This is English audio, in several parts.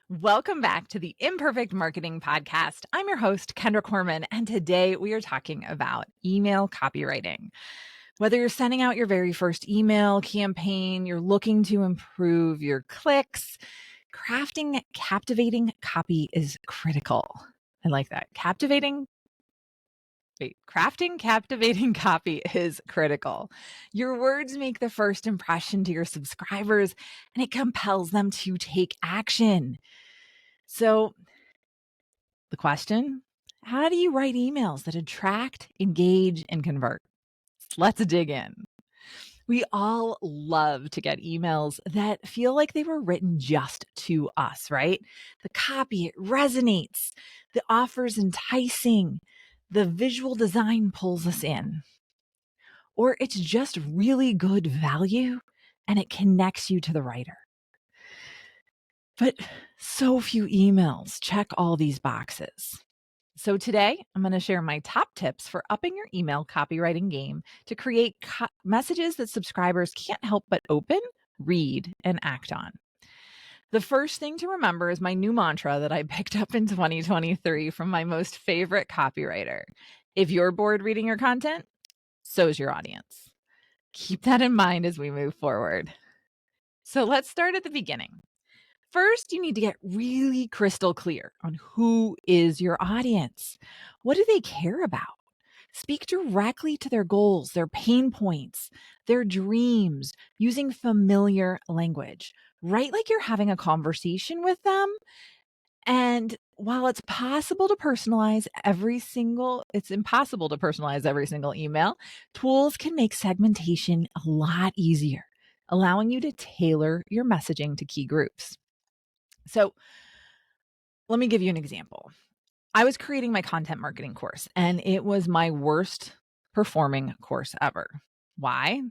Welcome back to the Imperfect Marketing Podcast. I'm your host, Kendra Corman, and today we are talking about email copywriting. Whether you're sending out your very first email campaign, you're looking to improve your clicks, crafting captivating copy is critical. I like that. Crafting captivating copy is critical. Your words make the first impression to your subscribers, and it compels them to take action. So, the question, how do you write emails that attract, engage, and convert? Let's dig in. We all love to get emails that feel like they were written just to us, right? The copy, it resonates. The offer's enticing. The visual design pulls us in. Or it's just really good value and it connects you to the writer. But so few emails check all these boxes. So today, I'm going to share my top tips for upping your email copywriting game to create messages that subscribers can't help but open, read, and act on. The first thing to remember is my new mantra that I picked up in 2023 from my most favorite copywriter. If you're bored reading your content, so is your audience. Keep that in mind as we move forward. So let's start at the beginning. First, you need to get really crystal clear on who is your audience. What do they care about? Speak directly to their goals, their pain points, their dreams, using familiar language. Write like you're having a conversation with them. And while it's impossible to personalize every single email, tools can make segmentation a lot easier, allowing you to tailor your messaging to key groups. So let me give you an example. I was creating my content marketing course, and it was my worst performing course ever. Why?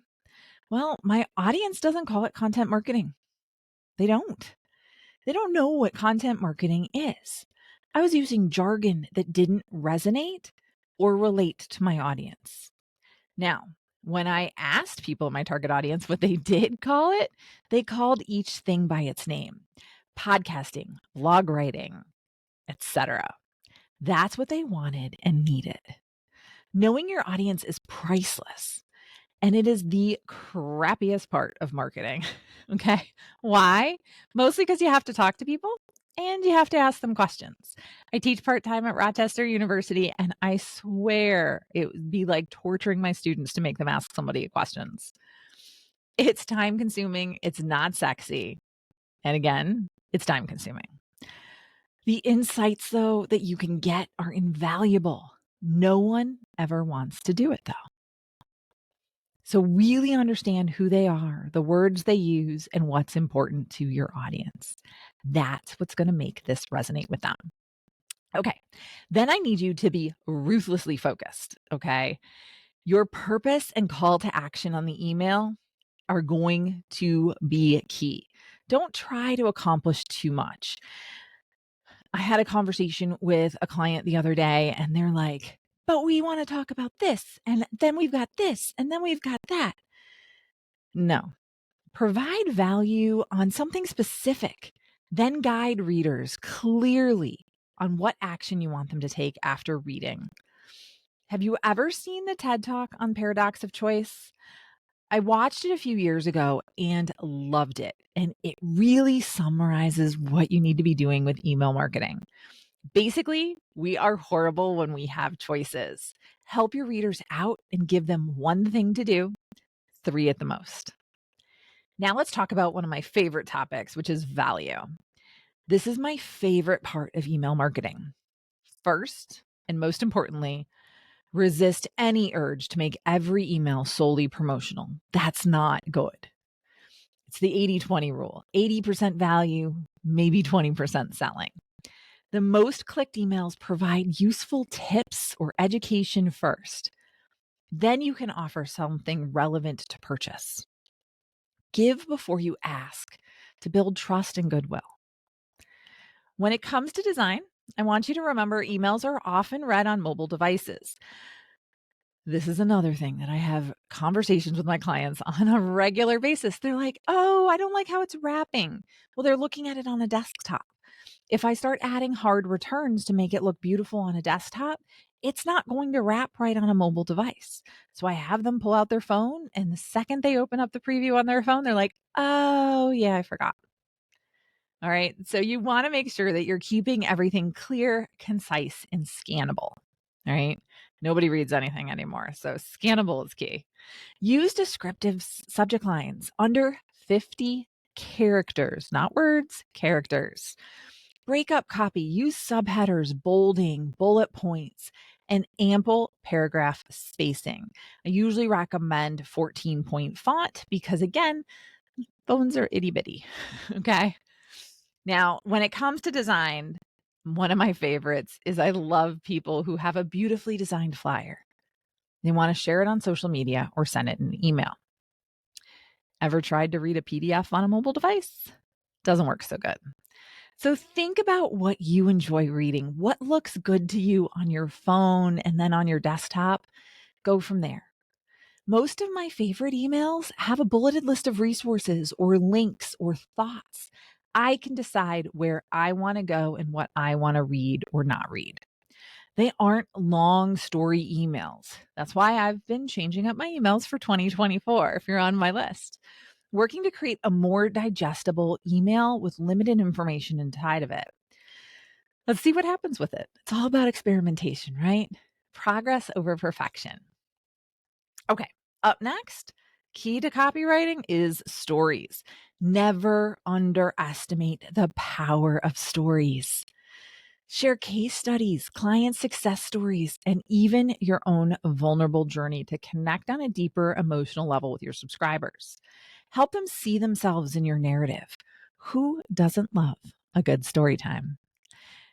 Well, my audience doesn't call it content marketing. They don't. They don't know what content marketing is. I was using jargon that didn't resonate or relate to my audience. Now, when I asked people in my target audience what they did call it, they called each thing by its name: podcasting, blog writing, etc. That's what they wanted and needed. Knowing your audience is priceless, and it is the crappiest part of marketing. Okay. Why? Mostly because you have to talk to people and you have to ask them questions. I teach part-time at Rochester University, and I swear it would be like torturing my students to make them ask somebody questions. It's time consuming. It's not sexy. And again, it's time consuming. The insights, though, that you can get are invaluable. No one ever wants to do it, though. So really understand who they are, the words they use, and what's important to your audience. That's what's going to make this resonate with them. Okay, then I need you to be ruthlessly focused, okay? Your purpose and call to action on the email are going to be key. Don't try to accomplish too much. I had a conversation with a client the other day, and they're like, but we want to talk about this, and then we've got this, and then we've got that. No, provide value on something specific, then guide readers clearly on what action you want them to take after reading. Have you ever seen the TED Talk on paradox of choice? I watched it a few years ago and loved it. And it really summarizes what you need to be doing with email marketing. Basically, we are horrible when we have choices. Help your readers out and give them one thing to do, 3 at the most. Now let's talk about one of my favorite topics, which is value. This is my favorite part of email marketing. First, and most importantly, resist any urge to make every email solely promotional. That's not good. It's the 80-20 rule. 80% value, maybe 20% selling. The most clicked emails provide useful tips or education first. Then you can offer something relevant to purchase. Give before you ask to build trust and goodwill. When it comes to design, I want you to remember emails are often read on mobile devices. This is another thing that I have conversations with my clients on a regular basis. They're like, oh, I don't like how it's wrapping. Well, they're looking at it on a desktop. If I start adding hard returns to make it look beautiful on a desktop, it's not going to wrap right on a mobile device. So I have them pull out their phone, and the second they open up the preview on their phone, they're like, oh, yeah, I forgot. All right. So you want to make sure that you're keeping everything clear, concise, and scannable. All right. Nobody reads anything anymore. So scannable is key. Use descriptive subject lines under 50 characters, not words, characters. Break up copy, use subheaders, bolding, bullet points, and ample paragraph spacing. I usually recommend 14-point font because, again, phones are itty bitty. Okay. Now, when it comes to design, one of my favorites is I love people who have a beautifully designed flyer. They want to share it on social media or send it in an email. Ever tried to read a PDF on a mobile device? Doesn't work so good. So think about what you enjoy reading. What looks good to you on your phone and then on your desktop? Go from there. Most of my favorite emails have a bulleted list of resources or links or thoughts. I can decide where I want to go and what I want to read or not read. They aren't long story emails. That's why I've been changing up my emails for 2024 if you're on my list. Working to create a more digestible email with limited information inside of it. Let's see what happens with it. It's all about experimentation, right? Progress over perfection. Okay, up next, key to copywriting is stories. Never underestimate the power of stories. Share case studies, client success stories, and even your own vulnerable journey to connect on a deeper emotional level with your subscribers. Help them see themselves in your narrative. Who doesn't love a good story time?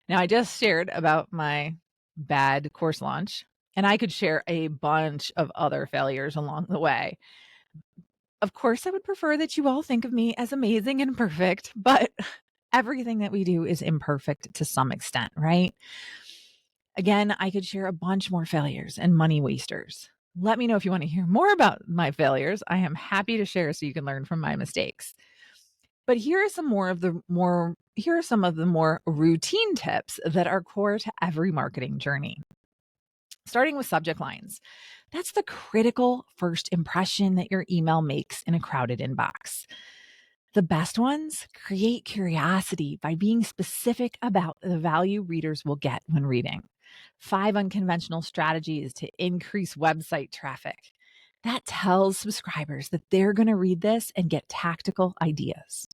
Now, I just shared about my bad course launch, and I could share a bunch of other failures along the way. Of course, I would prefer that you all think of me as amazing and perfect, but everything that we do is imperfect to some extent, right? Again, I could share a bunch more failures and money wasters. Let me know if you want to hear more about my failures. I am happy to share so you can learn from my mistakes. But here are some of the more routine tips that are core to every marketing journey. Starting with subject lines. That's the critical first impression that your email makes in a crowded inbox. The best ones create curiosity by being specific about the value readers will get when reading. 5 unconventional strategies to increase website traffic. That tells subscribers that they're going to read this and get tactical ideas.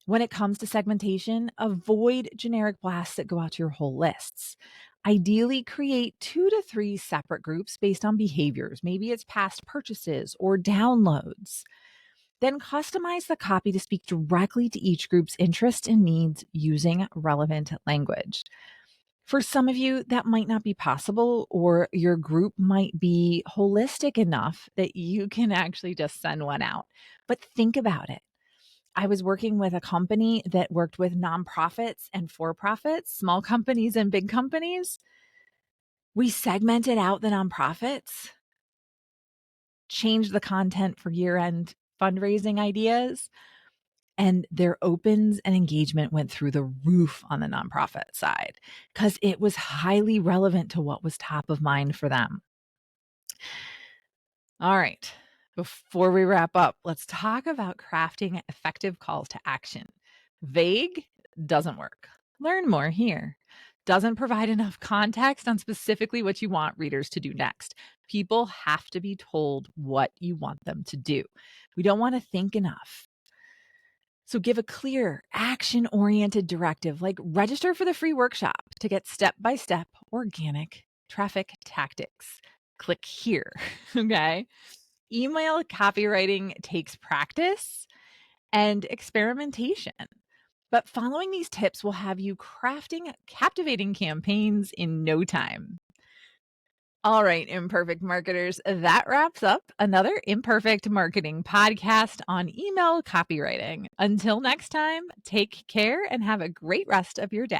When it comes to segmentation, avoid generic blasts that go out to your whole lists. Ideally, create 2 to 3 separate groups based on behaviors. Maybe it's past purchases or downloads. Then customize the copy to speak directly to each group's interests and needs using relevant language. For some of you, that might not be possible, or your group might be holistic enough that you can actually just send one out. But think about it. I was working with a company that worked with nonprofits and for-profits, small companies and big companies. We segmented out the nonprofits, changed the content for year-end fundraising ideas, and their opens and engagement went through the roof on the nonprofit side because it was highly relevant to what was top of mind for them. All right. Before we wrap up, let's talk about crafting effective calls to action. Vague doesn't work. Learn more here. Doesn't provide enough context on specifically what you want readers to do next. People have to be told what you want them to do. We don't want to think enough. So give a clear, action-oriented directive, like register for the free workshop to get step-by-step organic traffic tactics. Click here, okay? Email copywriting takes practice and experimentation, but following these tips will have you crafting captivating campaigns in no time. All right, imperfect marketers, that wraps up another Imperfect Marketing podcast on email copywriting. Until next time, take care and have a great rest of your day.